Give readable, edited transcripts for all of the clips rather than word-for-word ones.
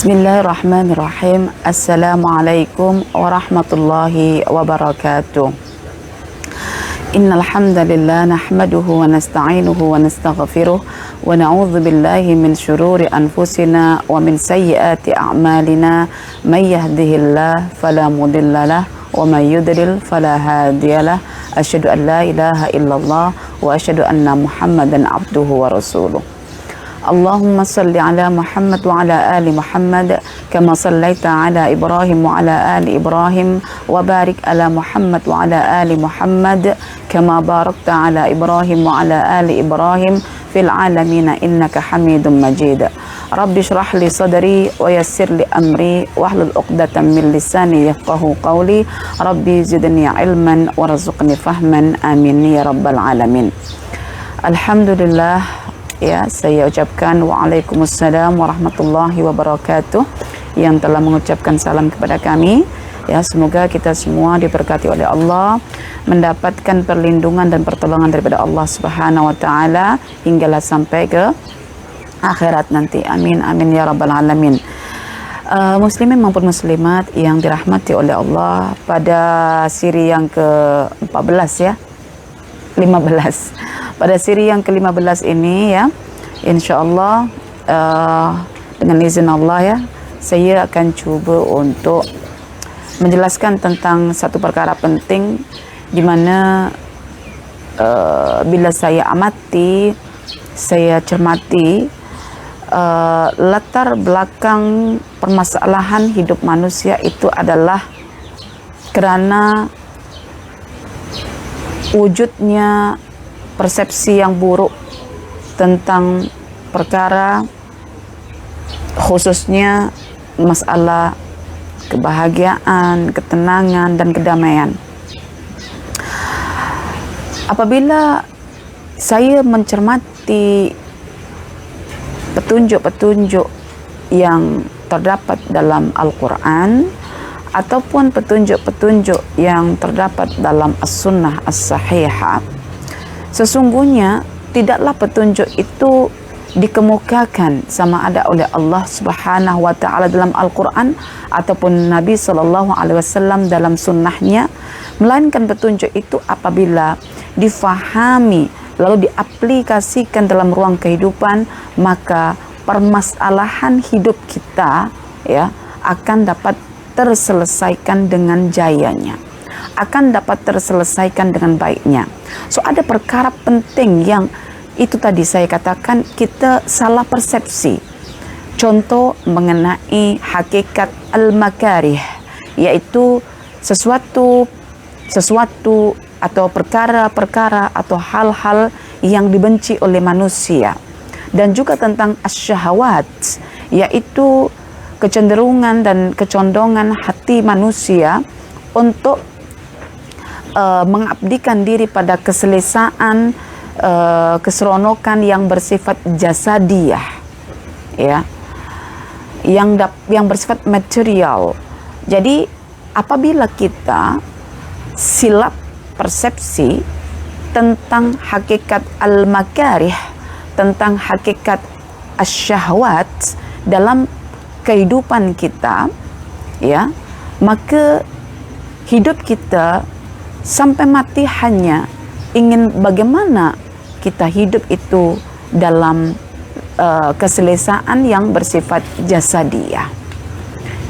Bismillahirrahmanirrahim. Assalamualaikum warahmatullahi wabarakatuh. Innal hamdalillah nahmaduhu wa nasta'inuhu wa nastaghfiruh wa na'udzu billahi min syururi anfusina wa min sayyiati a'malina may yahdihillahu fala mudhillalah wa may yudlil fala hadiyalah. Asyhadu an la ilaha illallah wa asyhadu anna Muhammadan abduhu wa rasuluh. Allahumma salli ala Muhammad wa ala ali Muhammad kama sallaita ala Ibrahim wa ala ali Ibrahim wa barik ala Muhammad wa ala ali Muhammad kama barakta ala Ibrahim wa ala ali Ibrahim fil alamin innaka Hamidum Majid. Rabbi shrah li sadri wa yassir li amri wahlul 'uqdatam min lisani yafqahu qawli. Rabbi zidni ilman warzuqni fahman. Amin ya rabbal alamin. Alhamdulillah. Ya, saya ucapkan waalaikumsalam warahmatullahi wabarakatuh yang telah mengucapkan salam kepada kami. Ya, semoga kita semua diberkati oleh Allah, mendapatkan perlindungan dan pertolongan daripada Allah Subhanahu wa taala hinggalah sampai ke akhirat nanti. Amin amin ya rabbal alamin. Muslimin maupun muslimat yang dirahmati oleh Allah, pada siri yang ke-14 ya. 15. Pada siri yang ke-15 ini ya, insyaallah dengan izin Allah ya, saya akan cuba untuk menjelaskan tentang satu perkara penting di mana bila saya amati, saya cermati latar belakang permasalahan hidup manusia itu adalah kerana wujudnya persepsi yang buruk tentang perkara, khususnya masalah kebahagiaan, ketenangan dan kedamaian. Apabila saya mencermati petunjuk-petunjuk yang terdapat dalam Al-Quran ataupun petunjuk-petunjuk yang terdapat dalam As-Sunnah As-Sahihah, sesungguhnya tidaklah petunjuk itu dikemukakan sama ada oleh Allah Subhanahu wa taala dalam Al-Quran ataupun Nabi sallallahu alaihi wasallam dalam sunnahnya, melainkan petunjuk itu apabila difahami lalu diaplikasikan dalam ruang kehidupan, maka permasalahan hidup kita ya akan dapat terselesaikan dengan jayanya, akan dapat terselesaikan dengan baiknya. So ada perkara penting yang itu tadi saya katakan kita salah persepsi. Contoh mengenai hakikat al-makarih, yaitu sesuatu atau perkara-perkara atau hal-hal yang dibenci oleh manusia, dan juga tentang asyahawat, yaitu kecenderungan dan kecondongan hati manusia untuk mengabdikan diri pada keselesaan, keseronokan yang bersifat jasadiyah, ya, yang bersifat material. Jadi apabila kita silap persepsi tentang hakikat al-makarih, tentang hakikat asyahwat dalam kehidupan kita, ya, maka hidup kita sampai mati hanya ingin bagaimana kita hidup itu dalam keselesaan yang bersifat jasadiyah.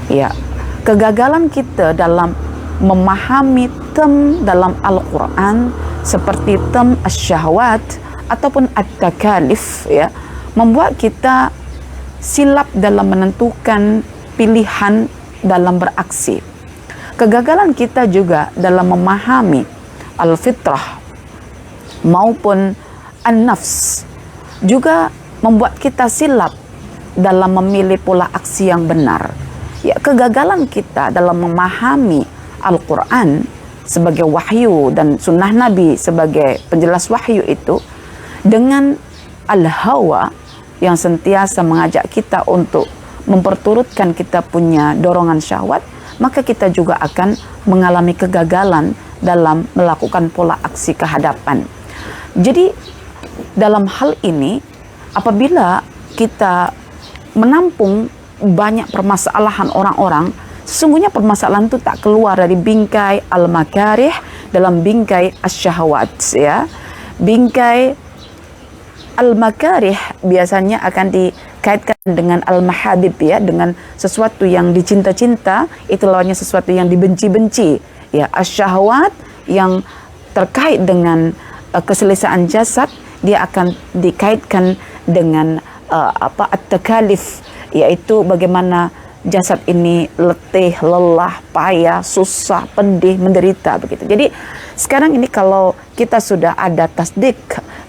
Ya, kegagalan kita dalam memahami term dalam Al-Quran seperti term asyahwat ataupun at-takalif ya, membuat kita silap dalam menentukan pilihan dalam beraksi. Kegagalan kita juga dalam memahami al-fitrah maupun an-nafs juga membuat kita silap dalam memilih pola aksi yang benar. Ya, kegagalan kita dalam memahami Al-Quran sebagai wahyu dan sunnah Nabi sebagai penjelas wahyu itu dengan al-hawa yang sentiasa mengajak kita untuk memperturutkan kita punya dorongan syahwat, maka kita juga akan mengalami kegagalan dalam melakukan pola aksi kehadapan. Jadi dalam hal ini, apabila kita menampung banyak permasalahan orang-orang, sesungguhnya permasalahan itu tak keluar dari bingkai al-makarih dalam bingkai asyahawat, ya. Bingkai al-makarih biasanya akan dikaitkan dengan al-mahabib, ya, dengan sesuatu yang dicinta-cinta, itu lawannya sesuatu yang dibenci-benci, ya. Asyahawat yang terkait dengan keselesaan jasad, dia akan dikaitkan dengan at-takalif, yaitu bagaimana jasad ini letih, lelah, payah, susah, pedih, menderita, begitu. Jadi sekarang ini kalau kita sudah ada tasdik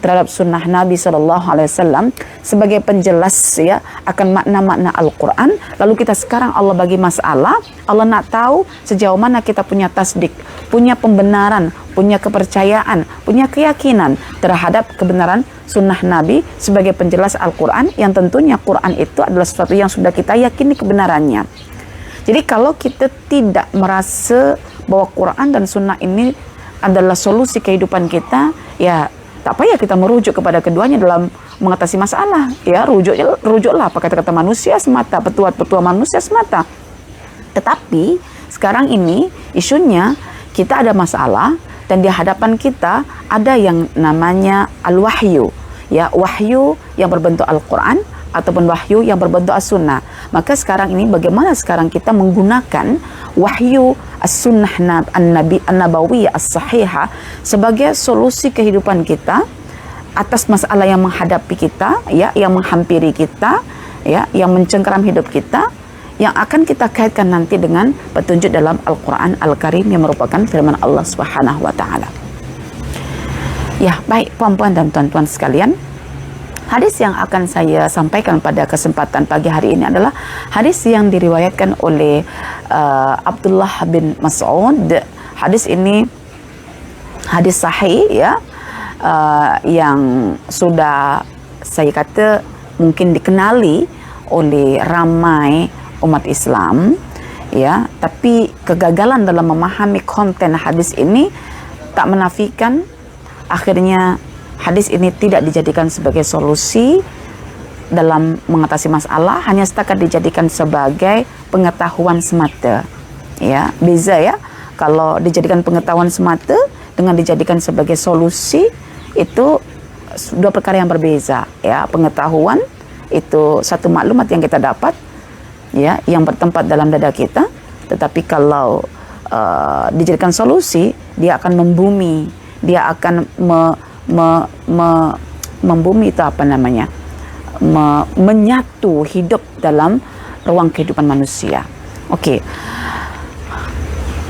terhadap sunnah Nabi SAW sebagai penjelas, ya, akan makna-makna Al-Quran, lalu kita sekarang Allah bagi masalah, Allah nak tahu sejauh mana kita punya tasdik, punya pembenaran, punya kepercayaan, punya keyakinan terhadap kebenaran sunnah Nabi sebagai penjelas Al-Quran, yang tentunya Quran itu adalah sesuatu yang sudah kita yakini kebenarannya. Jadi kalau kita tidak merasa bahwa Quran dan sunnah ini adalah solusi kehidupan kita, ya tak payah kita merujuk kepada keduanya dalam mengatasi masalah, ya. Rujuklah apa kata-kata manusia semata, petua-petua manusia semata. Tetapi sekarang ini isunya kita ada masalah, dan di hadapan kita ada yang namanya al-wahyu, ya, wahyu yang berbentuk Al-Quran ataupun wahyu yang berbentuk as-sunnah. Maka sekarang ini bagaimana sekarang kita menggunakan wahyu as-sunnah an-nabawiyah as-sahihah sebagai solusi kehidupan kita atas masalah yang menghadapi kita, ya, yang menghampiri kita, ya, yang mencengkeram hidup kita, yang akan kita kaitkan nanti dengan petunjuk dalam Al-Quran Al-Karim yang merupakan firman Allah Subhanahu wa taala. Ya, baik puan-puan dan tuan-tuan sekalian, hadis yang akan saya sampaikan pada kesempatan pagi hari ini adalah hadis yang diriwayatkan oleh Abdullah bin Mas'ud. Hadis ini hadis sahih, ya, yang sudah saya kata mungkin dikenali oleh ramai umat Islam, ya. Tapi kegagalan dalam memahami konten hadis ini tak menafikan akhirnya hadis ini tidak dijadikan sebagai solusi dalam mengatasi masalah, hanya setakat dijadikan sebagai pengetahuan semata, ya. Beza, ya, kalau dijadikan pengetahuan semata dengan dijadikan sebagai solusi, itu dua perkara yang berbeza, ya. Pengetahuan itu satu maklumat yang kita dapat, ya, yang bertempat dalam dada kita, tetapi kalau dijadikan solusi, dia akan membumi, dia akan membumi itu apa namanya, menyatu hidup dalam ruang kehidupan manusia. Okey.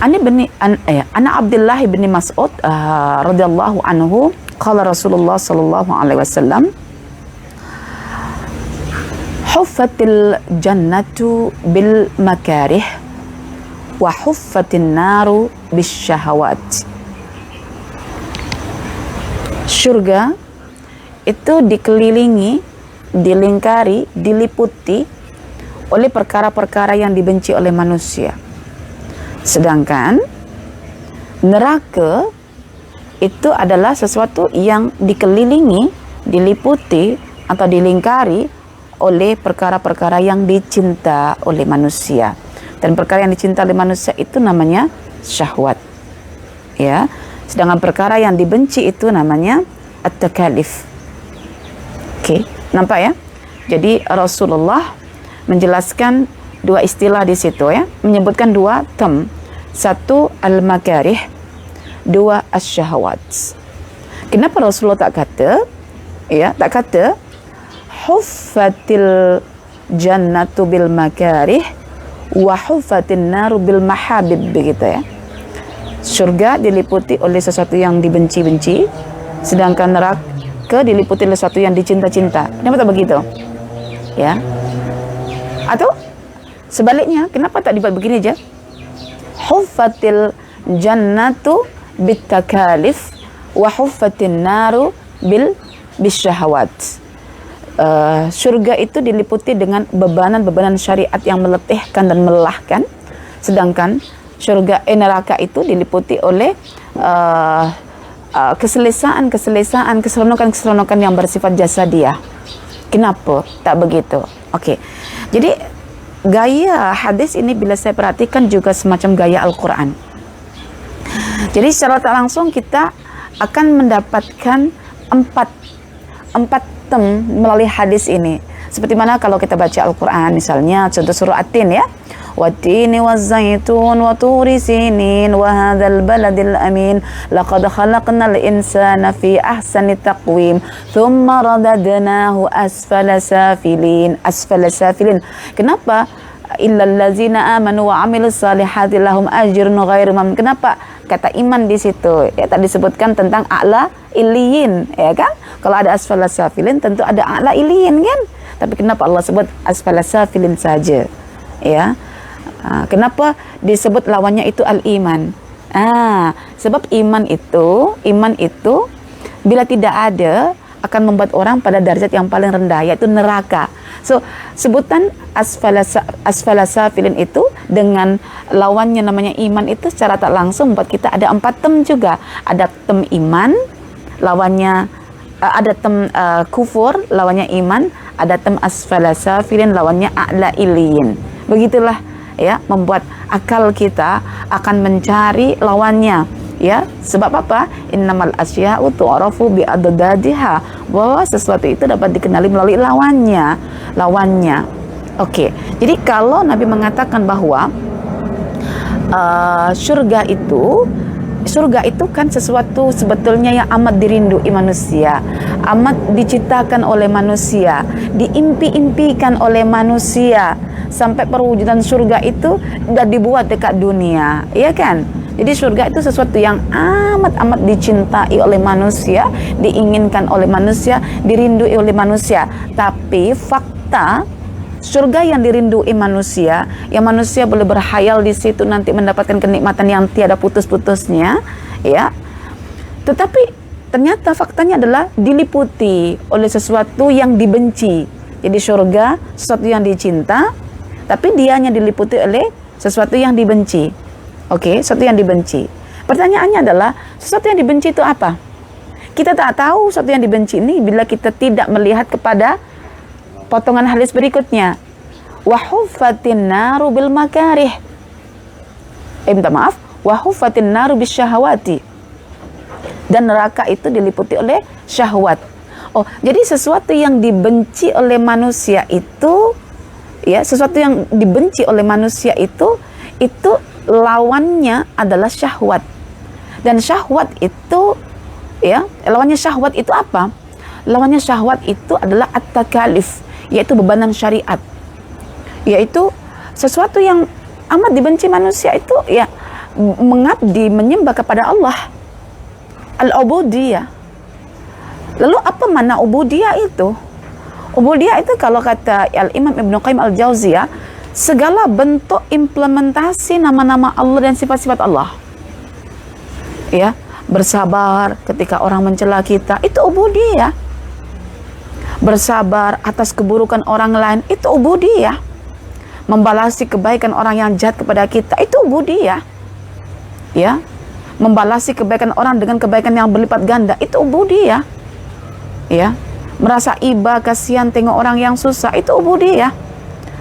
Ana Abdullah bin Mas'ud radhiyallahu anhu qala Rasulullah sallallahu alaihi wasallam, huffatil jannatu bil makarih wa huffatin naru bis syahawat. Surga itu dikelilingi, dilingkari, diliputi oleh perkara-perkara yang dibenci oleh manusia. Sedangkan neraka itu adalah sesuatu yang dikelilingi, diliputi atau dilingkari oleh perkara-perkara yang dicinta oleh manusia. Dan perkara yang dicinta oleh manusia itu namanya syahwat, ya. Sedangkan perkara yang dibenci itu namanya at-takalif. Okey, nampak, ya? Jadi Rasulullah menjelaskan dua istilah di situ, ya, menyebutkan dua term. Satu al-makarih, dua asyahawat. Kenapa Rasulullah tak kata, ya, tak kata huffatil jannatu bil makarih wa huffatin naru bil mahabib, begitu, ya. Surga diliputi oleh sesuatu yang dibenci-benci, sedangkan neraka diliputi oleh sesuatu yang dicinta-cinta. Kenapa tak begitu? Ya. Atau sebaliknya, kenapa tak dibuat begini aja? Huffatil jannatu bit takalif wa huffatin naru bil bisyahawat. Surga itu diliputi dengan bebanan-bebanan syariat yang meletihkan dan melelahkan, sedangkan neraka itu diliputi oleh keselesaan, keseronokan yang bersifat jasadiah. Kenapa tak begitu? Okey. Jadi gaya hadis ini bila saya perhatikan juga semacam gaya Al-Quran. Jadi secara tak langsung kita akan mendapatkan empat tem melalui hadis ini. Seperti mana kalau kita baca Al-Quran, misalnya contoh surah At-Tin ya, wattini wazzaitun wa turi sinin wa hadzal baladil amin laqad khalaqnal insana fi ahsani taqwim thumma radadnahu asfala safilin. Kenapa? Illal ladzina amanu wa amilus salihati lahum ajrun ghairu mamnun. Kenapa kata iman di situ? Ya, tadi disebutkan tentang a'la illiyin, ya kan? Kalau ada asfala safilin tentu ada a'la illiyin kan? Tapi kenapa Allah sebut asfala safilin saja? Ya. Kenapa disebut lawannya itu al-iman? Sebab iman itu bila tidak ada akan membuat orang pada derajat yang paling rendah, yaitu neraka. So, sebutan asfala safilin itu dengan lawannya namanya iman itu secara tak langsung membuat kita ada 4 tem juga. Ada tem iman, lawannya ada tem kufur, lawannya iman, ada tem asfala safilin, lawannya a'la illiyin. Begitulah ya, membuat akal kita akan mencari lawannya. Ya, sebab apa? Innamal asya'u tu'rafu bi'adadadiha, bahwa sesuatu itu dapat dikenali melalui lawannya. Oke. Jadi kalau Nabi mengatakan bahwa surga itu kan sesuatu sebetulnya yang amat dirindui manusia, amat diciptakan oleh manusia, diimpi-impikan oleh manusia, sampai perwujudan surga itu sudah dibuat dekat dunia, ya kan? Jadi surga itu sesuatu yang amat dicintai oleh manusia, diinginkan oleh manusia, dirindui oleh manusia. Tapi fakta surga yang dirindui manusia, yang manusia boleh berhayal di situ nanti mendapatkan kenikmatan yang tiada putus-putusnya, ya. Tetapi ternyata faktanya adalah diliputi oleh sesuatu yang dibenci. Jadi surga sesuatu yang dicinta, tapi dianya diliputi oleh sesuatu yang dibenci. Oke, sesuatu yang dibenci. Pertanyaannya adalah, sesuatu yang dibenci itu apa? Kita tak tahu sesuatu yang dibenci ini bila kita tidak melihat kepada potongan hadis berikutnya. Wa huffatin naru bil makarih. Minta maaf, wa huffatin naru bis syahawati. Dan neraka itu diliputi oleh syahwat. Oh, jadi sesuatu yang dibenci oleh manusia itu, ya, sesuatu yang dibenci oleh manusia itu lawannya adalah syahwat. Dan syahwat itu, ya, lawannya syahwat itu apa? Lawannya syahwat itu adalah at-takalif, yaitu bebanan syariat. Yaitu sesuatu yang amat dibenci manusia itu, ya, mengabdi, menyembah kepada Allah. Al-ubudiyah. Lalu apa makna ubudiyah itu? Ubudiyah itu kalau kata Al-Imam Ibnu Qayyim Al-Jauziyah, segala bentuk implementasi nama-nama Allah dan sifat-sifat Allah. Ya, bersabar ketika orang mencela kita, itu ubudiyah. Bersabar atas keburukan orang lain, itu ubudiyah. Membalasi kebaikan orang yang jahat kepada kita, itu ubudiyah. Ya, membalasi kebaikan orang dengan kebaikan yang berlipat ganda, itu ubudiyah. Ya, merasa iba, kasihan tengok orang yang susah, itu ubudiyah.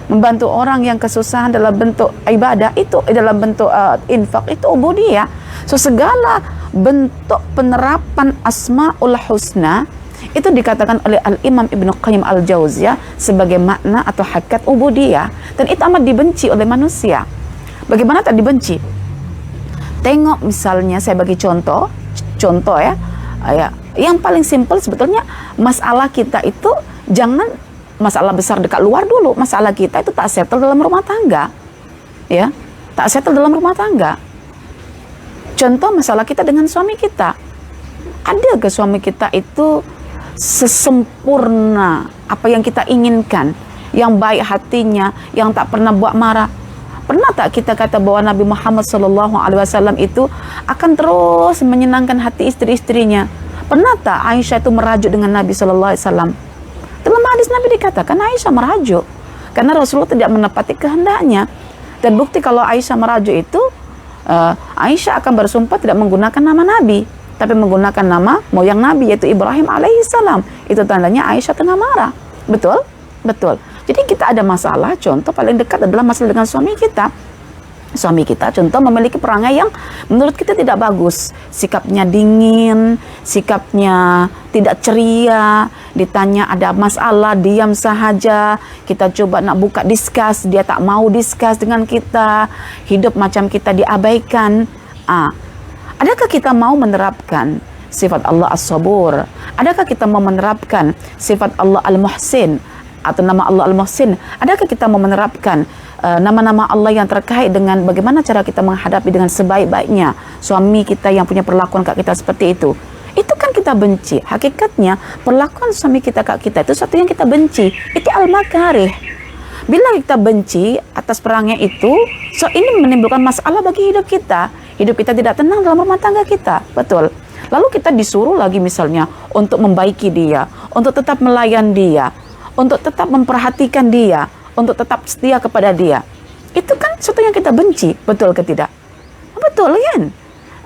Membantu orang yang kesusahan dalam bentuk ibadah, itu dalam bentuk infak, itu ubudiyah. So segala bentuk penerapan asmaul husna itu dikatakan oleh Al-Imam Ibnu Qayyim Al-Jauziyah sebagai makna atau hakikat ubudiyah, dan itu amat dibenci oleh manusia. Bagaimana tak dibenci? Tengok misalnya, saya bagi contoh ya, yang paling simpel sebetulnya, masalah kita itu jangan masalah besar dekat luar dulu. Masalah kita itu tak settle dalam rumah tangga, ya, tak settle dalam rumah tangga. Contoh masalah kita dengan suami kita. Ada ke suami kita itu sesempurna apa yang kita inginkan, yang baik hatinya, yang tak pernah buat marah? Pernah tak kita kata bahwa Nabi Muhammad SAW itu akan terus menyenangkan hati istri-istrinya? Pernah tak Aisyah itu merajuk dengan Nabi SAW? Dalam hadis Nabi dikatakan Aisyah merajuk karena Rasulullah tidak menepati kehendaknya. Dan bukti kalau Aisyah merajuk itu, Aisyah akan bersumpah tidak menggunakan nama Nabi, tapi menggunakan nama moyang Nabi, yaitu Ibrahim alaihissalam. Itu tandanya Aisyah tengah marah. Betul? Betul. Jadi kita ada masalah, contoh paling dekat adalah masalah dengan suami kita. Suami kita contoh memiliki perangai yang menurut kita tidak bagus, sikapnya dingin, sikapnya tidak ceria, ditanya ada masalah diam sahaja, kita coba nak buka discuss, dia tak mau discuss dengan kita, hidup macam kita diabaikan. Adakah kita mau menerapkan sifat Allah As-Sabur? Adakah kita mau menerapkan sifat Allah Al-Muhsin atau nama Allah Al-Muhsin? Adakah kita mau menerapkan nama-nama Allah yang terkait dengan bagaimana cara kita menghadapi dengan sebaik-baiknya suami kita yang punya perlakuan kat kita seperti itu? Itu kan kita benci. Hakikatnya perlakuan suami kita kat kita itu satu yang kita benci. Itu al-makarih. Bila kita benci atas perangai itu, so ini menimbulkan masalah bagi hidup kita. Hidup kita tidak tenang dalam rumah tangga kita. Betul. Lalu kita disuruh lagi misalnya untuk membaiki dia, untuk tetap melayan dia, untuk tetap memperhatikan dia, untuk tetap setia kepada dia. Itu kan sesuatu yang kita benci, betul ke tidak? Betul kan?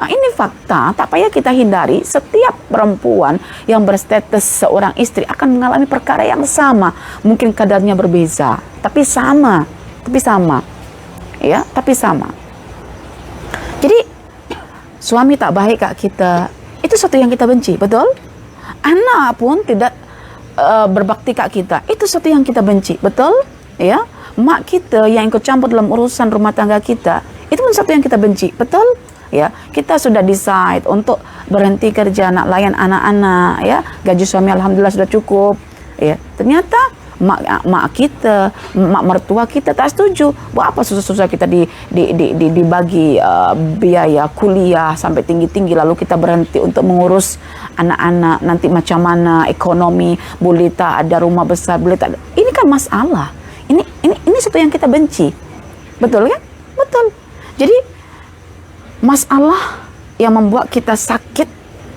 Ini fakta, tak payah kita hindari. Setiap perempuan yang berstatus seorang istri akan mengalami perkara yang sama. Mungkin kadarnya berbeza, tapi sama. Ya, tapi sama. Jadi, suami tak baik kat kita, itu sesuatu yang kita benci, betul? Anak pun tidak berbakti kat kita, itu sesuatu yang kita benci, betul? Ya, mak kita yang ikut campur dalam urusan rumah tangga kita, itu pun satu yang kita benci, betul? Ya, kita sudah decide untuk berhenti kerja, nak layan anak-anak, ya, gaji suami alhamdulillah sudah cukup, ya. Ternyata mak kita, mak mertua kita tak setuju. Buat apa susah-susah kita dibagi biaya kuliah sampai tinggi-tinggi, lalu kita berhenti untuk mengurus anak-anak, nanti macam mana ekonomi, boleh tak ada rumah besar, boleh tak ada. Ini kan masalah. Ini sesuatu yang kita benci. Betul kan? Betul. Jadi masalah yang membuat kita sakit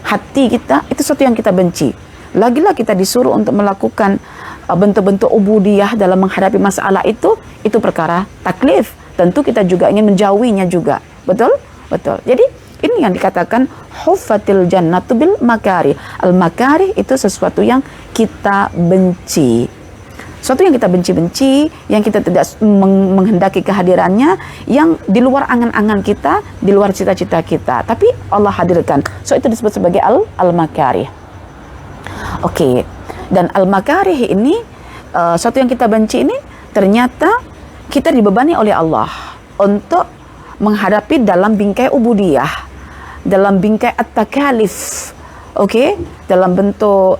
hati kita, itu sesuatu yang kita benci. Lagi-lagi kita disuruh untuk melakukan bentuk-bentuk ubudiyah dalam menghadapi masalah itu perkara taklif. Tentu kita juga ingin menjauhinya juga. Betul? Betul. Jadi ini yang dikatakan huffatil jannatu bil makari. Al-makari itu sesuatu yang kita benci. Sesuatu yang kita benci-benci, yang kita tidak menghendaki kehadirannya, yang di luar angan-angan kita, di luar cita-cita kita. Tapi Allah hadirkan. So itu disebut sebagai al-makarih. Oke. Dan al-makarih ini, sesuatu yang kita benci ini, ternyata kita dibebani oleh Allah untuk menghadapi dalam bingkai ubudiyah, dalam bingkai at-takalif. Oke, dalam bentuk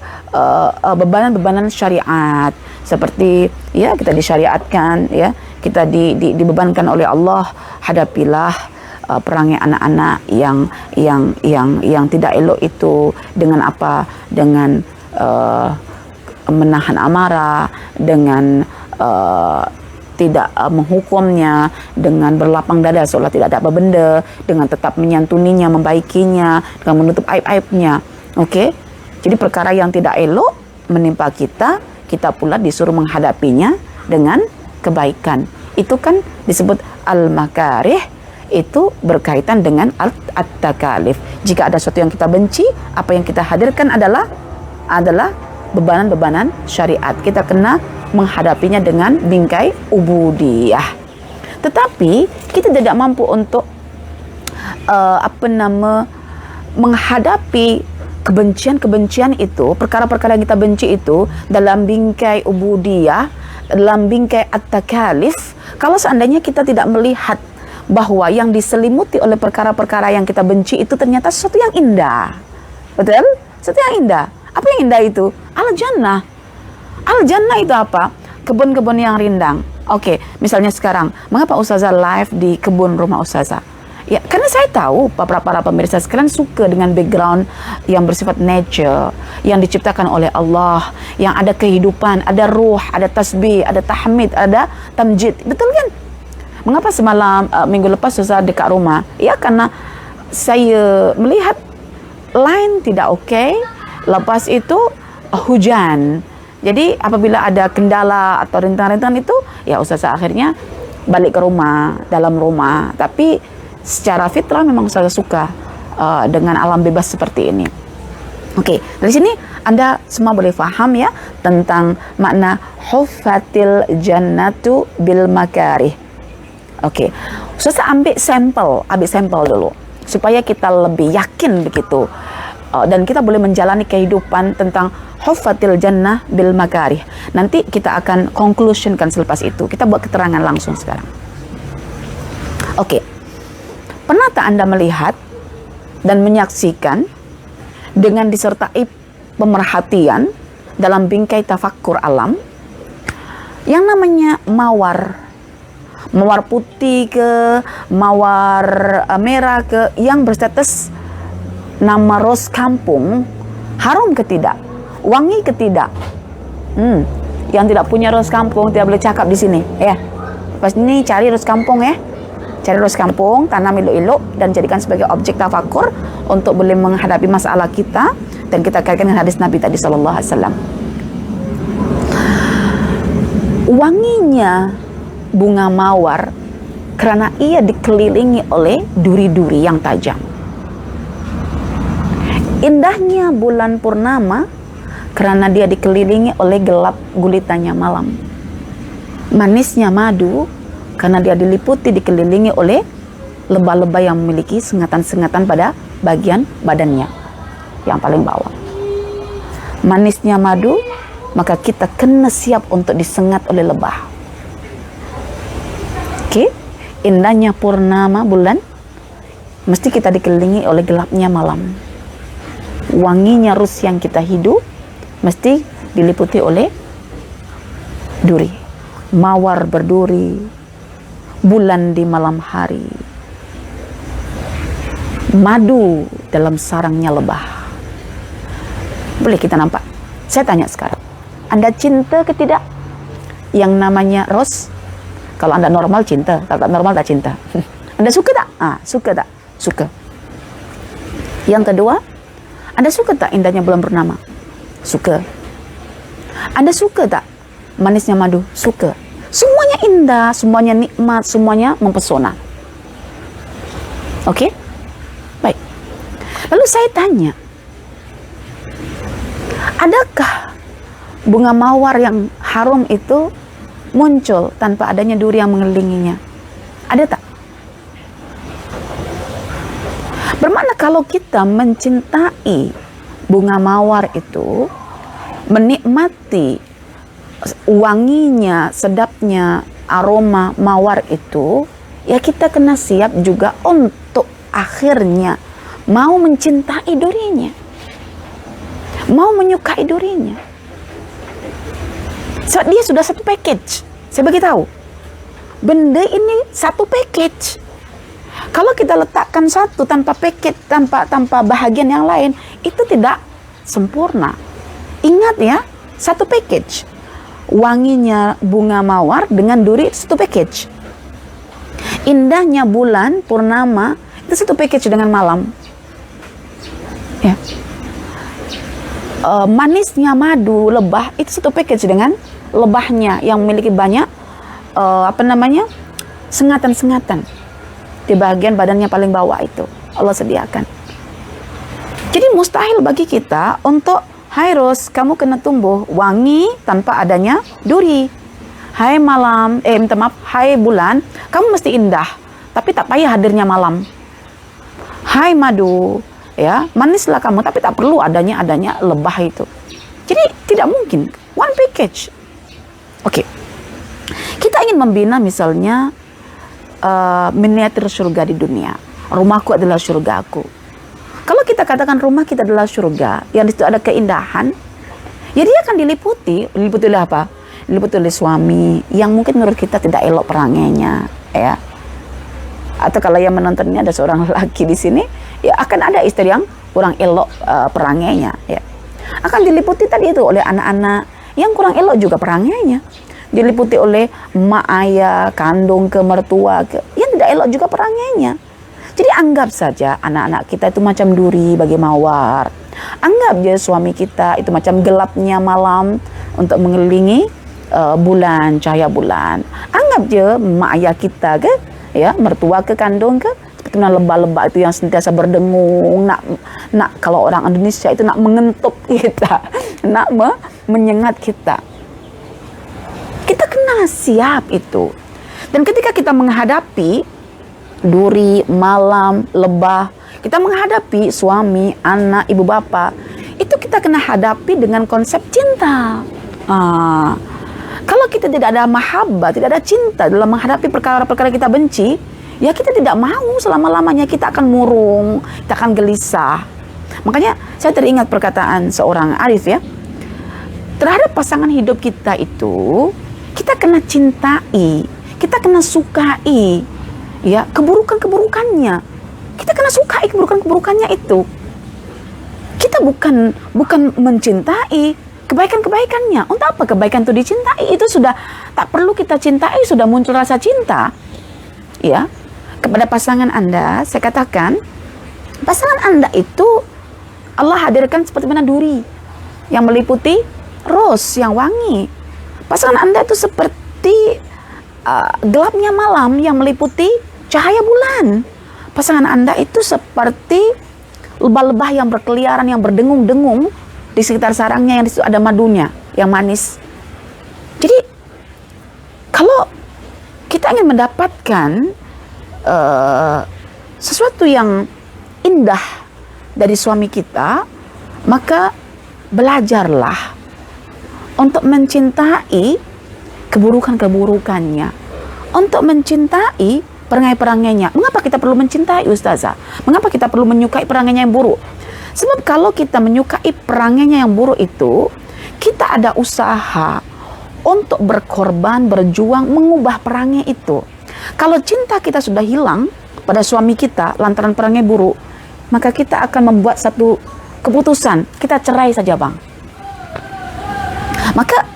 bebanan-bebanan syariat, seperti ya kita disyariatkan, ya kita dibebankan oleh Allah, hadapilah perangai anak-anak yang tidak elok itu dengan apa? Dengan menahan amarah, dengan tidak menghukumnya, dengan berlapang dada seolah tidak ada apa benda, dengan tetap menyantuninya, membaikinya, dengan menutup aib-aibnya. Okey, jadi perkara yang tidak elok menimpa kita, kita pula disuruh menghadapinya dengan kebaikan. Itu kan disebut al-makarih, itu berkaitan dengan at-takalif. Jika ada sesuatu yang kita benci, apa yang kita hadirkan adalah bebanan-bebanan syariat. Kita kena menghadapinya dengan bingkai ubudiyah. Tetapi kita tidak mampu untuk menghadapi kebencian-kebencian itu, perkara-perkara yang kita benci itu dalam bingkai ubudiyah, dalam bingkai at-takalif, kalau seandainya kita tidak melihat bahwa yang diselimuti oleh perkara-perkara yang kita benci itu ternyata sesuatu yang indah. Betul? Sesuatu yang indah. Apa yang indah itu? Al-Jannah. Al-Jannah itu apa? Kebun-kebun yang rindang. Oke, misalnya sekarang, mengapa Ustazah live di kebun rumah Ustazah? Ya, karena saya tahu para pemirsa sekalian suka dengan background yang bersifat nature, yang diciptakan oleh Allah, yang ada kehidupan, ada ruh, ada tasbih, ada tahmid, ada tamjid. Betul kan? Mengapa semalam minggu lepas Ustazah dekat rumah? Ya, karena saya melihat line tidak okey. Lepas itu hujan. Jadi apabila ada kendala atau rintangan-rintangan itu, ya Ustazah akhirnya balik ke rumah, dalam rumah. Tapi secara fitrah memang saya suka dengan alam bebas seperti ini. Oke, dari sini Anda semua boleh paham ya tentang makna huffatil jannatu bil makarih. Oke, Ustaz ambil sampel dulu supaya kita lebih yakin begitu. Dan kita boleh menjalani kehidupan tentang huffatil jannah bil makarih. Nanti kita akan conclusionkan selepas itu. Kita buat keterangan langsung sekarang. Oke, pernah tak Anda melihat dan menyaksikan dengan disertai pemerhatian dalam bingkai tafakkur alam yang namanya mawar putih ke mawar merah ke yang berstatus nama ros kampung, harum ke tidak, wangi ke tidak? Yang tidak punya ros kampung tidak boleh cakap di sini ya. Pas ini cari ros kampung ya, cari ros kampung, tanam elok-elok dan jadikan sebagai objek tafakkur untuk boleh menghadapi masalah kita, dan kita kaitkan dengan hadis Nabi tadi sallallahu alaihi wasallam. Wanginya bunga mawar karena ia dikelilingi oleh duri-duri yang tajam. Indahnya bulan purnama karena dia dikelilingi oleh gelap gulitannya malam. Manisnya madu karena dia dikelilingi oleh lebah-lebah yang memiliki sengatan-sengatan pada bagian badannya yang paling bawah. Manisnya madu, maka kita kena siap untuk disengat oleh lebah. Oke, indahnya purnama bulan, mesti kita dikelilingi oleh gelapnya malam. Wanginya rus yang kita hidup, mesti diliputi oleh duri. Mawar berduri, bulan di malam hari, madu dalam sarangnya lebah. Boleh kita nampak? Saya tanya sekarang, Anda cinta ke tidak yang namanya ros? Kalau Anda normal cinta, kalau tak normal tak cinta. Anda suka tak? Suka tak? Suka. Yang kedua, Anda suka tak indahnya bulan purnama? Suka. Anda suka tak manisnya madu? Suka. Semuanya indah, semuanya nikmat, semuanya mempesona. Oke? Baik. Lalu saya tanya, adakah bunga mawar yang harum itu muncul tanpa adanya duri yang mengelilinginya? Ada tak? Bermakna kalau kita mencintai bunga mawar itu, menikmati wanginya, sedapnya aroma mawar itu, ya kita kena siap juga untuk akhirnya mau mencintai durinya, mau menyukai durinya. Sebab dia sudah satu package. Saya bagi tahu, benda ini satu package. Kalau kita letakkan satu tanpa package, tanpa bahagian yang lain, itu tidak sempurna. Ingat ya, satu package. Wanginya bunga mawar dengan duri satu package. Indahnya bulan purnama itu satu package dengan malam. Ya. Manisnya madu lebah itu satu package dengan lebahnya yang memiliki banyak sengatan-sengatan di bagian badannya paling bawah itu Allah sediakan. Jadi mustahil bagi kita untuk hai ros, kamu kena tumbuh wangi tanpa adanya duri. Hai malam, hai bulan, kamu mesti indah, tapi tak payah hadirnya malam. Hai madu, ya manislah kamu, tapi tak perlu adanya lebah itu. Jadi tidak mungkin one package. Oke, kita ingin membina misalnya miniatur surga di dunia. Rumahku adalah surgaku. Kalau kita katakan rumah kita adalah surga, yang di situ ada keindahan, ya dia akan diliputi oleh apa? Diliputi oleh suami yang mungkin menurut kita tidak elok perangainya, ya. Atau kalau yang menonton ini ada seorang laki di sini, ya akan ada istri yang kurang elok perangainya, ya. Akan diliputi tadi itu oleh anak-anak yang kurang elok juga perangainya. Diliputi oleh mak ayah, kandung ke mertua ke, yang tidak elok juga perangainya. Jadi anggap saja anak-anak kita itu macam duri bagi mawar. Anggap je suami kita itu macam gelapnya malam untuk mengelilingi cahaya bulan. Anggap je mak ayah kita ke, ya mertua ke kandung ke, seperti keturunan lebah-lebah itu yang sentiasa berdengung, nak kalau orang Indonesia itu nak mengentuk kita, nak menyengat kita. Kita kena siap itu. Dan ketika kita menghadapi duri, malam, lebah, kita menghadapi suami, anak, ibu bapa, itu kita kena hadapi dengan konsep cinta. Kalau kita tidak ada mahabbah, tidak ada cinta dalam menghadapi perkara-perkara kita benci, ya kita tidak mau selama-lamanya kita akan murung, kita akan gelisah. Makanya saya teringat perkataan seorang arif ya, terhadap pasangan hidup kita itu, kita kena cintai, kita kena sukai, ya keburukan-keburukannya. Kita kena sukai keburukan-keburukannya itu. Kita bukan mencintai kebaikan-kebaikannya. Untuk apa kebaikan itu dicintai? Itu sudah tak perlu kita cintai, sudah muncul rasa cinta. Ya, kepada pasangan Anda, saya katakan, pasangan Anda itu Allah hadirkan seperti mana duri yang meliputi ros yang wangi. Pasangan Anda itu seperti gelapnya malam yang meliputi cahaya bulan. Pasangan Anda itu seperti lebah-lebah yang berkeliaran, yang berdengung-dengung di sekitar sarangnya, yang di situ ada madunya yang manis. Jadi kalau kita ingin mendapatkan sesuatu yang indah dari suami kita, maka belajarlah untuk mencintai keburukan-keburukannya, untuk mencintai perangai-perangainya. Mengapa kita perlu mencintai, Ustazah? Mengapa kita perlu menyukai perangainya yang buruk? Sebab kalau kita menyukai perangainya yang buruk itu, kita ada usaha untuk berkorban, berjuang, mengubah perangai itu. Kalau cinta kita sudah hilang pada suami kita lantaran perangai buruk, maka kita akan membuat satu keputusan, kita cerai saja, Bang. Maka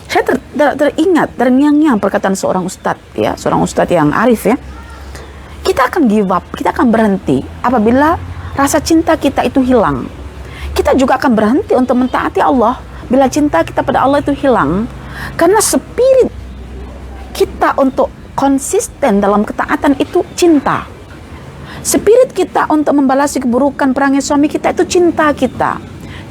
saya teringat, terngiang-ngiang perkataan seorang ustadz, ya, seorang ustadz yang arif ya. Kita akan give up, kita akan berhenti apabila rasa cinta kita itu hilang. Kita juga akan berhenti untuk mentaati Allah bila cinta kita pada Allah itu hilang. Karena spirit kita untuk konsisten dalam ketaatan itu cinta. Spirit kita untuk membalasi keburukan perangai suami kita itu cinta kita.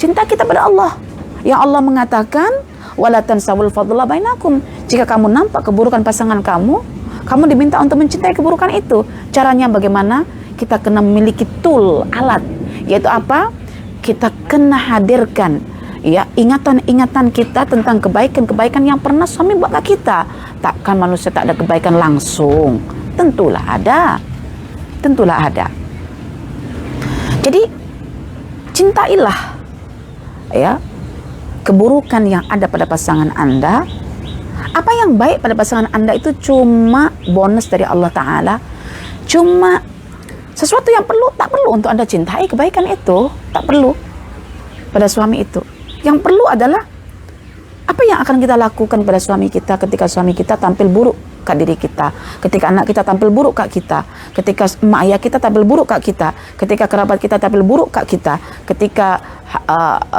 Cinta kita pada Allah. Yang Allah mengatakan, wala tansawul fadla bainakum. Jika kamu nampak keburukan pasangan kamu, kamu diminta untuk mencintai keburukan itu. Caranya bagaimana? Kita kena memiliki tool, alat, yaitu apa? Kita kena hadirkan ya ingatan-ingatan kita tentang kebaikan-kebaikan yang pernah suami buat ke kita. Takkan manusia tak ada kebaikan langsung? Tentulah ada. Tentulah ada. Jadi cintailah ya keburukan yang ada pada pasangan Anda. Apa yang baik pada pasangan Anda itu cuma bonus dari Allah Ta'ala, cuma sesuatu yang tak perlu untuk Anda cintai kebaikan itu, tak perlu pada suami itu. Yang perlu adalah apa yang akan kita lakukan pada suami kita ketika suami kita tampil buruk ke diri kita, ketika anak kita tampil buruk ke kita, ketika emak ayah kita tampil buruk ke kita, ketika kerabat kita tampil buruk ke kita, ketika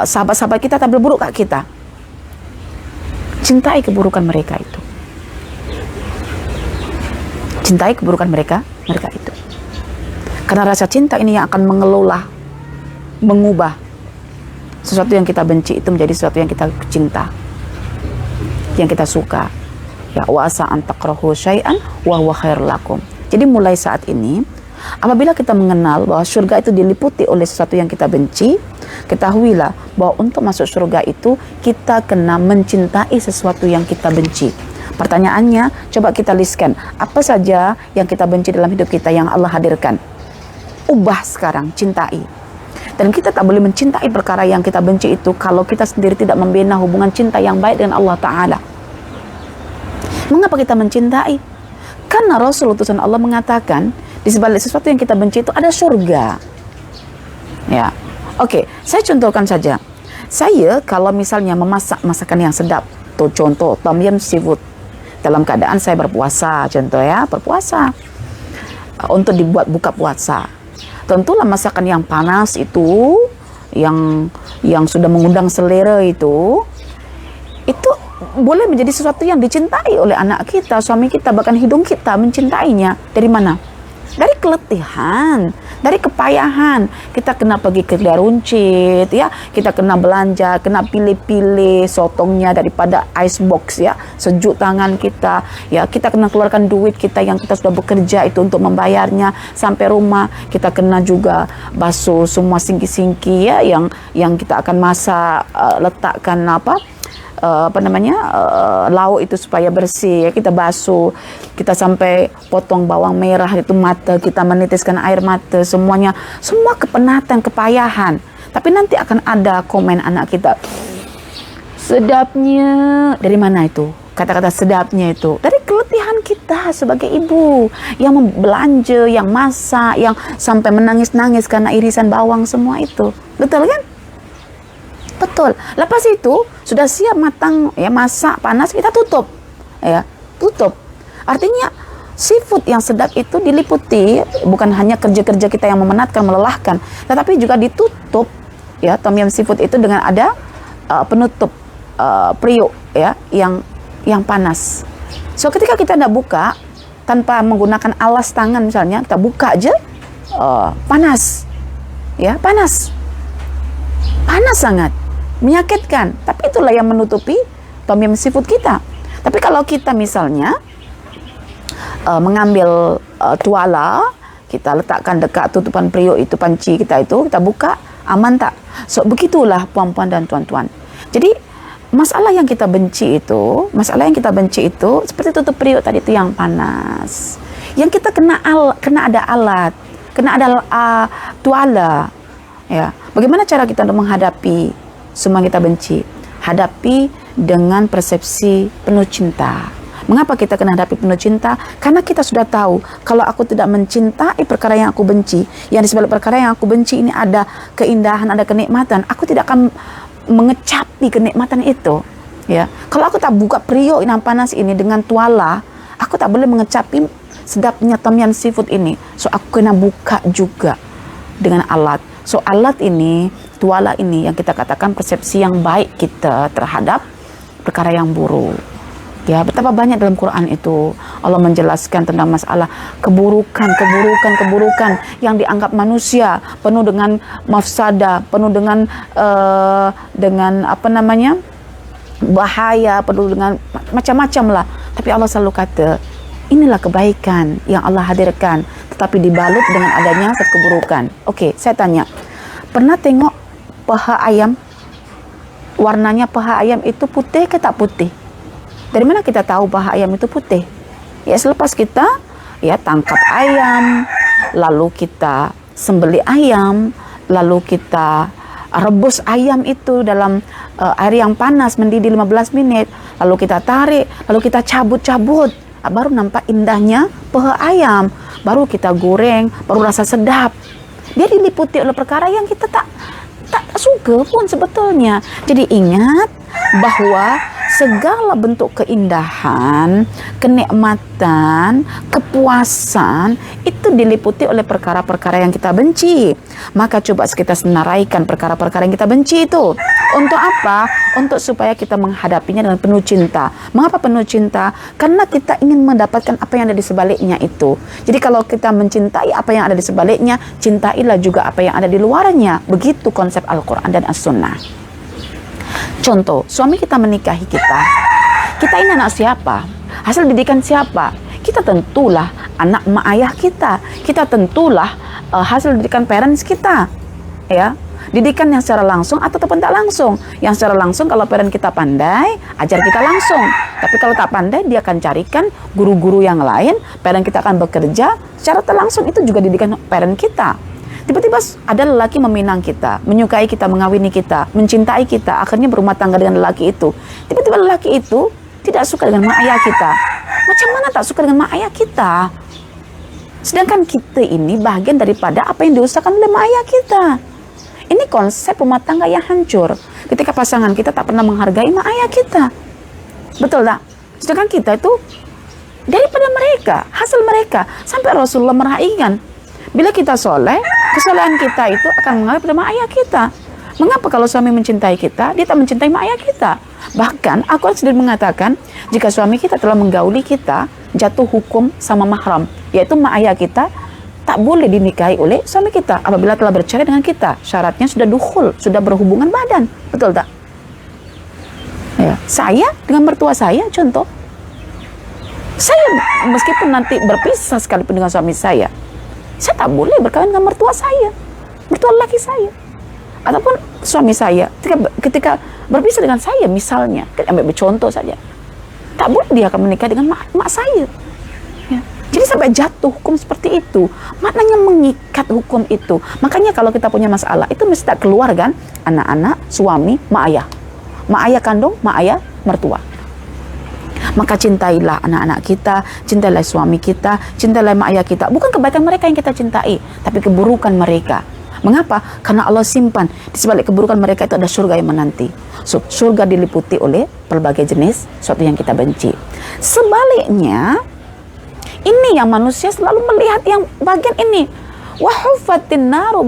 sahabat-sahabat kita tampil buruk ke kita. Cintai keburukan mereka itu. Cintai keburukan mereka itu. Karena rasa cinta ini yang akan mengelola, mengubah sesuatu yang kita benci itu menjadi sesuatu yang kita cinta, yang kita suka. Ya, wa asa an takrahu syai'an wa huwa khairul lakum. Jadi mulai saat ini, apabila kita mengenal bahwa surga itu diliputi oleh sesuatu yang kita benci, ketahuilah bahwa untuk masuk surga itu kita kena mencintai sesuatu yang kita benci. Pertanyaannya, coba kita listkan apa saja yang kita benci dalam hidup kita yang Allah hadirkan. Ubah sekarang, cintai. Dan kita tak boleh mencintai perkara yang kita benci itu kalau kita sendiri tidak membina hubungan cinta yang baik dengan Allah Ta'ala. Mengapa kita mencintai? Karena Rasul utusan Allah mengatakan di sebalik sesuatu yang kita benci itu ada surga. Ya, oke, saya contohkan saja. Saya kalau misalnya memasak masakan yang sedap, tuh contoh tom yum seafood, dalam keadaan saya berpuasa, contoh ya, berpuasa untuk dibuat buka puasa. Tentulah masakan yang panas itu, yang sudah mengundang selera itu boleh menjadi sesuatu yang dicintai oleh anak kita, suami kita, bahkan hidung kita mencintainya. Dari mana? Dari dari keletihan, dari kepayahan. Kita kena pergi ke kedai runcit, ya, kita kena belanja, kena pilih-pilih sotongnya daripada ice box, ya, sejuk tangan kita, ya, kita kena keluarkan duit kita yang kita sudah bekerja itu untuk membayarnya sampai rumah. Kita kena juga basuh semua singki-singki, ya, yang kita akan masak, letakkan lauk itu supaya bersih, ya, kita basuh, kita sampai potong bawang merah itu, mata kita menitiskan air mata, semuanya, semua kepenatan, kepayahan. Tapi nanti akan ada komen anak kita, sedapnya. Dari mana itu kata-kata sedapnya itu? Dari keletihan kita sebagai ibu yang belanja, yang masak, yang sampai menangis-nangis karena irisan bawang semua itu. Betul kan? Betul. Lepas itu sudah siap matang, ya, masak panas, kita tutup, ya, tutup. Artinya seafood yang sedap itu diliputi bukan hanya kerja-kerja kita yang memenatkan, melelahkan, tetapi juga ditutup, ya, tom yum seafood itu dengan ada penutup periuk, ya, yang panas. So ketika kita tidak buka tanpa menggunakan alas tangan misalnya, kita buka aja, panas, ya, panas sangat, menyakitkan. Tapi itulah yang menutupi tom yum seafood kita. Tapi kalau kita misalnya mengambil tuala, kita letakkan dekat tutupan periuk itu, panci kita itu, kita buka, aman tak? So begitulah puan-puan dan tuan-tuan. Jadi masalah yang kita benci itu seperti tutup periuk tadi itu yang panas. Yang kita kena ada alat, kena ada tuala, ya. Bagaimana cara kita untuk menghadapi semua yang kita benci? Hadapi dengan persepsi penuh cinta. Mengapa kita kena hadapi penuh cinta? Karena kita sudah tahu, kalau aku tidak mencintai perkara yang aku benci, yang di sebalik perkara yang aku benci ini ada keindahan, ada kenikmatan, aku tidak akan mengecapi kenikmatan itu, ya. Kalau aku tak buka periuk yang panas ini dengan tuala, aku tak boleh mengecapi sedapnya tom yum seafood ini. So aku kena buka juga dengan alat. So alat ini, tuala ini yang kita katakan persepsi yang baik kita terhadap perkara yang buruk. Ya, betapa banyak dalam Quran itu Allah menjelaskan tentang masalah keburukan yang dianggap manusia penuh dengan mafsada, penuh dengan bahaya, penuh dengan macam-macam lah. Tapi Allah selalu kata, inilah kebaikan yang Allah hadirkan, tetapi dibalut dengan adanya satu keburukan. Oke, saya tanya, pernah tengok paha ayam? Warnanya paha ayam itu putih ke tak putih? Dari mana kita tahu paha ayam itu putih? Ya, selepas kita, ya, tangkap ayam, lalu kita sembelih ayam, lalu kita rebus ayam itu dalam air yang panas mendidih 15 menit, lalu kita tarik, lalu kita cabut-cabut, baru nampak indahnya paha ayam, baru kita goreng, baru rasa sedap. Dia diliputi oleh perkara yang kita tak suka pun sebetulnya. Jadi ingat bahwa segala bentuk keindahan, kenikmatan, kepuasan itu diliputi oleh perkara-perkara yang kita benci. Maka coba kita senaraikan perkara-perkara yang kita benci itu. Untuk apa? Untuk supaya kita menghadapinya dengan penuh cinta. Mengapa penuh cinta? Karena kita ingin mendapatkan apa yang ada di sebaliknya itu. Jadi kalau kita mencintai apa yang ada di sebaliknya, cintailah juga apa yang ada di luarnya. Begitu konsep Al-Quran dan As-Sunnah. Contoh, suami kita menikahi kita. Kita ini anak siapa? Hasil didikan siapa? Kita tentulah anak mak ayah kita. Kita tentulah hasil didikan parents kita. Ya, didikan yang secara langsung ataupun tak langsung. Yang secara langsung kalau parent kita pandai, ajar kita langsung. Tapi kalau tak pandai, dia akan carikan guru-guru yang lain. Parent kita akan bekerja secara tak langsung, itu juga didikan parent kita. Tiba-tiba ada lelaki meminang kita, menyukai kita, mengawini kita, mencintai kita, akhirnya berumah tangga dengan lelaki itu. Tiba-tiba lelaki itu tidak suka dengan mak ayah kita. Macam mana tak suka dengan mak ayah kita? Sedangkan kita ini bagian daripada apa yang diusahakan oleh mak ayah kita. Ini konsep rumah tangga yang hancur. Ketika pasangan kita tak pernah menghargai mak ayah kita. Betul tak? Sedangkan kita itu daripada mereka, hasil mereka. Sampai Rasulullah meraihkan, bila kita soleh, kesalahan kita itu akan mengalir pada mak ayah kita. Mengapa kalau suami mencintai kita, dia tak mencintai mak ayah kita? Bahkan Al-Quran sendiri mengatakan, jika suami kita telah menggauli kita, jatuh hukum sama mahram, yaitu mak ayah kita, tak boleh dinikahi oleh suami kita apabila telah bercerai dengan kita. Syaratnya sudah dukhul, sudah berhubungan badan. Betul tak? Ya, saya dengan mertua saya, contoh. Saya meskipun nanti berpisah sekalipun dengan suami saya tak boleh berkahwin dengan mertua saya, mertua laki saya. Ataupun suami saya ketika berpisah dengan saya, misalnya, ambil contoh saja, tak boleh dia akan menikah dengan mak saya. Ya. Jadi sampai jatuh hukum seperti itu, maknanya mengikat hukum itu. Makanya kalau kita punya masalah, itu mesti tak keluar kan, anak-anak, suami, mak ayah kandung, mak ayah, mertua. Maka cintailah anak-anak kita, cintailah suami kita, cintailah mak ayah kita. Bukan kebaikan mereka yang kita cintai, tapi keburukan mereka. Mengapa? Karena Allah simpan di sebalik keburukan mereka itu ada surga yang menanti. So, surga diliputi oleh berbagai jenis sesuatu yang kita benci. Sebaliknya, ini yang manusia selalu melihat yang bagian ini. Wahuffatin naru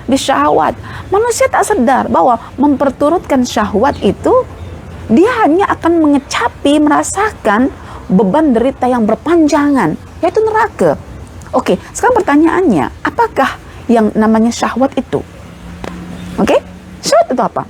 bisyahawat. Manusia tak sadar bahwa memperturutkan syahwat itu dia hanya akan mengecapi, merasakan beban derita yang berpanjangan, yaitu neraka. Oke, sekarang pertanyaannya, apakah yang namanya syahwat itu? Oke, syahwat itu apa?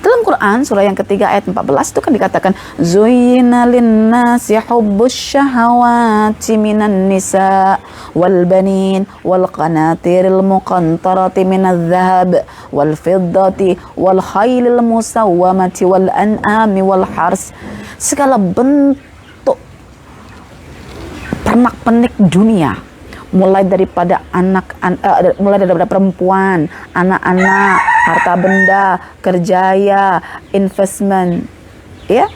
Dalam Quran surah yang ketiga ayat 14 itu kan dikatakan zuyyina linnasi hubbus syahawati minan nisa wal banin wal qanatiril muqantarati minadh dhahab wal fiddati wal khailil musawwamati wal an'ami wal hars. Segala bentuk pernak-pernik dunia, mulai daripada mulai daripada perempuan, anak-anak, harta benda, kerjaya, investment, ya,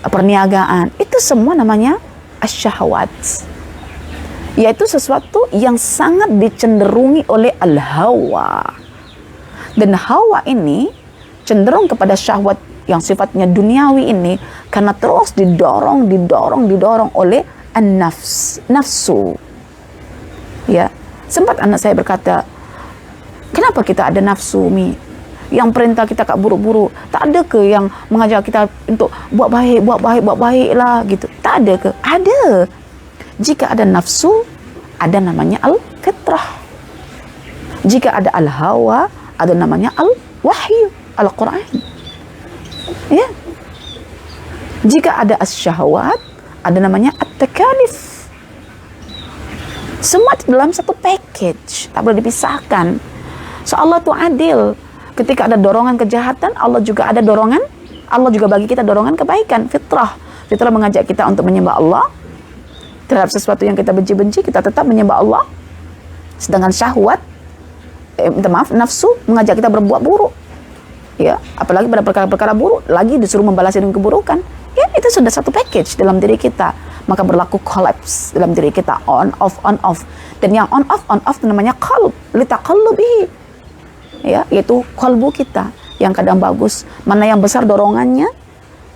perniagaan, itu semua namanya asyahwat, yaitu sesuatu yang sangat dicenderungi oleh al-hawa. Dan hawa ini cenderung kepada syahwat yang sifatnya duniawi ini karena terus didorong oleh nafsu. Ya, sempat anak saya berkata, kenapa kita ada nafsu, Mi? Yang perintah kita kat buruk-buruk, tak ada ke yang mengajar kita untuk buat baik lah gitu? Tak ada ke? Ada. Jika ada nafsu, ada namanya al-fitrah. Jika ada al-hawa, ada namanya al-wahyu, al-Quran. Ya. Jika ada as-syahwat, ada namanya at-takalif. Semua dalam satu package, tak boleh dipisahkan. So Allah itu adil. Ketika ada dorongan kejahatan, Allah juga bagi kita dorongan kebaikan, fitrah. Fitrah mengajak kita untuk menyembah Allah. Terhadap sesuatu yang kita benci-benci, kita tetap menyembah Allah. Sedangkan syahwat, nafsu mengajak kita berbuat buruk. Ya, apalagi pada perkara-perkara buruk, lagi disuruh membalas dengan keburukan. Ya, itu sudah satu package dalam diri kita. Maka berlaku collapse dalam diri kita, on off. Dan yang on off itu namanya qalb, litaqallubihi, ya, yaitu kalbu kita yang kadang bagus, mana yang besar dorongannya.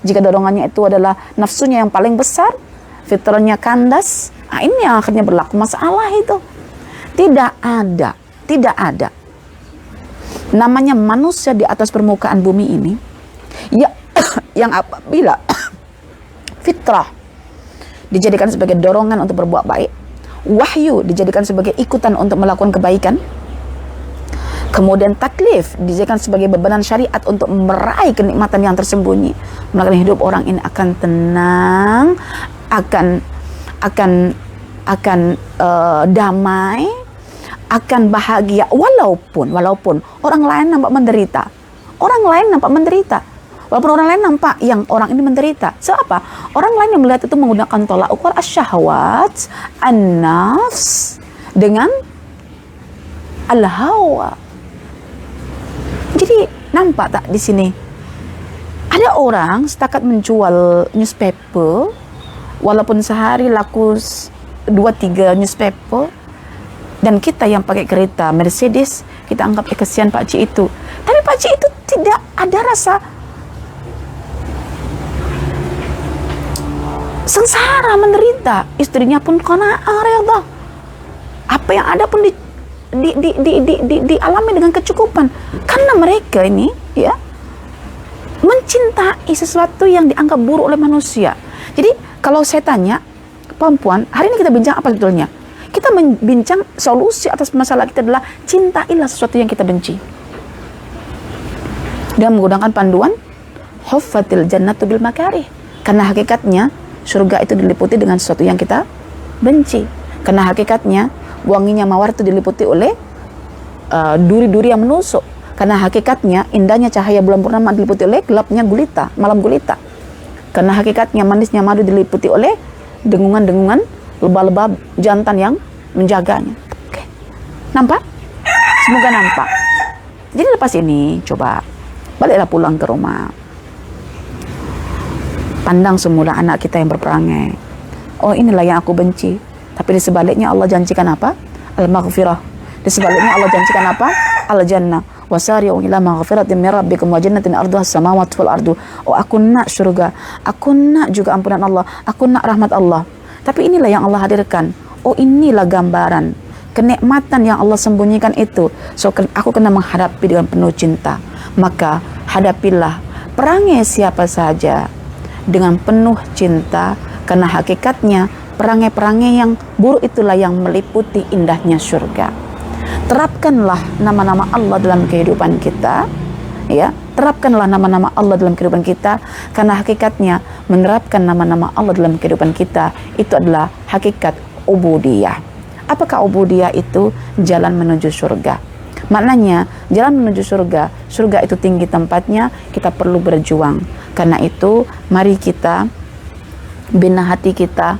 Jika dorongannya itu adalah nafsunya yang paling besar, fitrahnya kandas, ini yang akhirnya berlaku masalah itu. Tidak ada namanya manusia di atas permukaan bumi ini ya, yang apabila fitrah dijadikan sebagai dorongan untuk berbuat baik, wahyu dijadikan sebagai ikutan untuk melakukan kebaikan, kemudian taklif dijadikan sebagai bebanan syariat untuk meraih kenikmatan yang tersembunyi, maka hidup orang ini akan tenang, akan damai, akan bahagia, walaupun orang lain nampak menderita. Walaupun orang lain nampak yang orang ini menderita. So apa? Orang lain yang melihat itu menggunakan tolak ukur asyahwat, an-nafs dengan al-hawa. Jadi nampak tak di sini? Ada orang setakat menjual newspaper, walaupun sehari laku 2-3 newspaper, dan kita yang pakai kereta Mercedes, kita anggap kesian Pak Cik itu. Tapi Pak Cik itu tidak ada rasa sengsara, menderita. Istrinya pun qanaah, redha. Apa yang ada pun dialami dengan kecukupan. Karena mereka ini ya mencintai sesuatu yang dianggap buruk oleh manusia. Jadi kalau saya tanya perempuan, hari ini kita bincang apa sebetulnya? Kita membincang solusi atas masalah kita adalah cintailah sesuatu yang kita benci. Dan menggunakan panduan huffatil jannatu bil makarih. Karena hakikatnya surga itu diliputi dengan sesuatu yang kita benci. Karena hakikatnya wanginya mawar itu diliputi oleh duri-duri yang menusuk. Karena hakikatnya indahnya cahaya bulan purnama diliputi oleh gelapnya gulita, malam gulita. Karena hakikatnya manisnya madu diliputi oleh dengungan-dengungan lebah-lebah jantan yang menjaganya. Oke. Nampak? Semoga nampak. Jadi lepas ini coba baliklah pulang ke rumah. Pandang semula anak kita yang berperangai. Oh, inilah yang aku benci. Tapi di sebaliknya Allah janjikan apa? Al-maghfirah. Di sebaliknya Allah janjikan apa? Al-jannah. Wasari'u ila maghfiratin min rabbikum wa jannatin arduha as-samawati wal ardu. Oh, aku nak surga. Aku nak juga ampunan Allah. Aku nak rahmat Allah. Tapi inilah yang Allah hadirkan. Oh, inilah gambaran kenikmatan yang Allah sembunyikan itu. So, aku kena menghadapi dengan penuh cinta. Maka hadapilah perangai siapa saja dengan penuh cinta, karena hakikatnya perangai-perangai yang buruk itulah yang meliputi indahnya surga. Terapkanlah nama-nama Allah dalam kehidupan kita, ya. Terapkanlah nama-nama Allah dalam kehidupan kita, karena hakikatnya menerapkan nama-nama Allah dalam kehidupan kita itu adalah hakikat ubudiyah. Apakah ubudiyah itu? Jalan menuju surga. Maknanya jalan menuju surga, surga itu tinggi tempatnya, kita perlu berjuang. Karena itu mari kita bina hati kita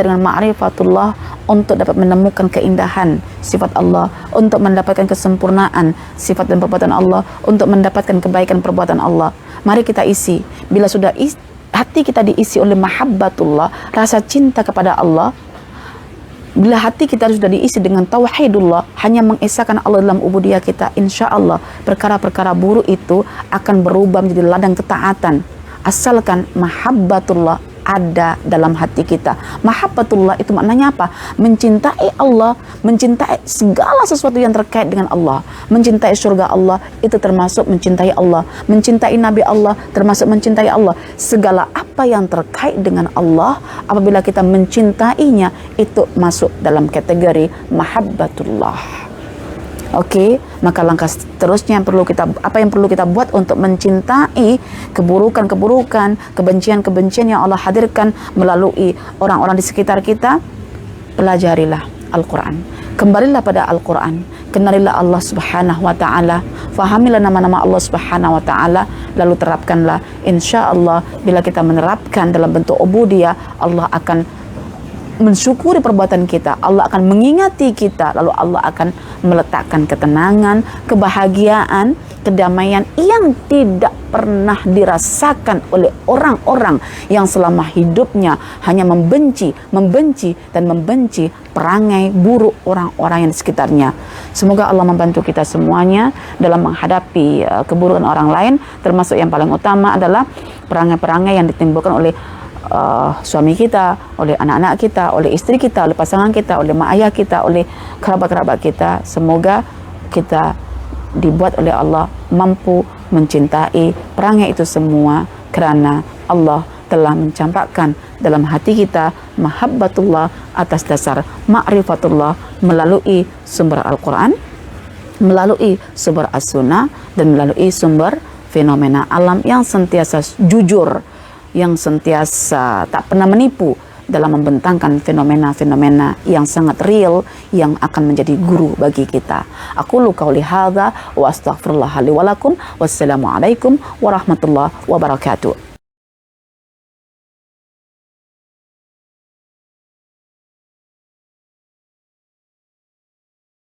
dengan ma'rifatullah untuk dapat menemukan keindahan sifat Allah, untuk mendapatkan kesempurnaan sifat dan perbuatan Allah, untuk mendapatkan kebaikan perbuatan Allah. Mari kita isi. Bila sudah hati kita diisi oleh mahabbatullah, rasa cinta kepada Allah, bila hati kita sudah diisi dengan tauhidullah, hanya mengesahkan Allah dalam ubudiyah kita, insya Allah perkara-perkara buruk itu akan berubah menjadi ladang ketaatan. Asalkan mahabbatullah ada dalam hati kita. Mahabbatullah itu maknanya apa? Mencintai Allah, mencintai segala sesuatu yang terkait dengan Allah. Mencintai surga Allah itu termasuk mencintai Allah. Mencintai Nabi Allah termasuk mencintai Allah. Segala apa yang terkait dengan Allah, apabila kita mencintainya, itu masuk dalam kategori mahabbatullah. Oke, maka langkah seterusnya yang perlu kita buat untuk mencintai keburukan-keburukan, kebencian-kebencian yang Allah hadirkan melalui orang-orang di sekitar kita, pelajarilah Al-Quran. Kembalilah pada Al-Quran. Kenalilah Allah Subhanahu wa taala. Fahamilah nama-nama Allah Subhanahu wa taala, lalu terapkanlah. Insya Allah bila kita menerapkan dalam bentuk ubudiyah, Allah akan mensyukuri perbuatan kita, Allah akan mengingati kita, lalu Allah akan meletakkan ketenangan, kebahagiaan, kedamaian yang tidak pernah dirasakan oleh orang-orang yang selama hidupnya hanya membenci perangai buruk orang-orang yang di sekitarnya. Semoga Allah membantu kita semuanya dalam menghadapi keburukan orang lain, termasuk yang paling utama adalah perangai-perangai yang ditimbulkan oleh suami kita, oleh anak-anak kita, oleh istri kita, oleh pasangan kita, oleh mak ayah kita, oleh kerabat-kerabat kita. Semoga kita dibuat oleh Allah mampu mencintai perangai itu semua, kerana Allah telah mencampakkan dalam hati kita mahabbatullah atas dasar ma'rifatullah melalui sumber Al-Quran, melalui sumber As-Sunnah, dan melalui sumber fenomena alam yang sentiasa jujur, yang sentiasa tak pernah menipu dalam membentangkan fenomena-fenomena yang sangat real yang akan menjadi guru bagi kita. Aku qauli hadza wa astaghfirullah li wa lakum. Wassalamualaikum warahmatullahi wabarakatuh.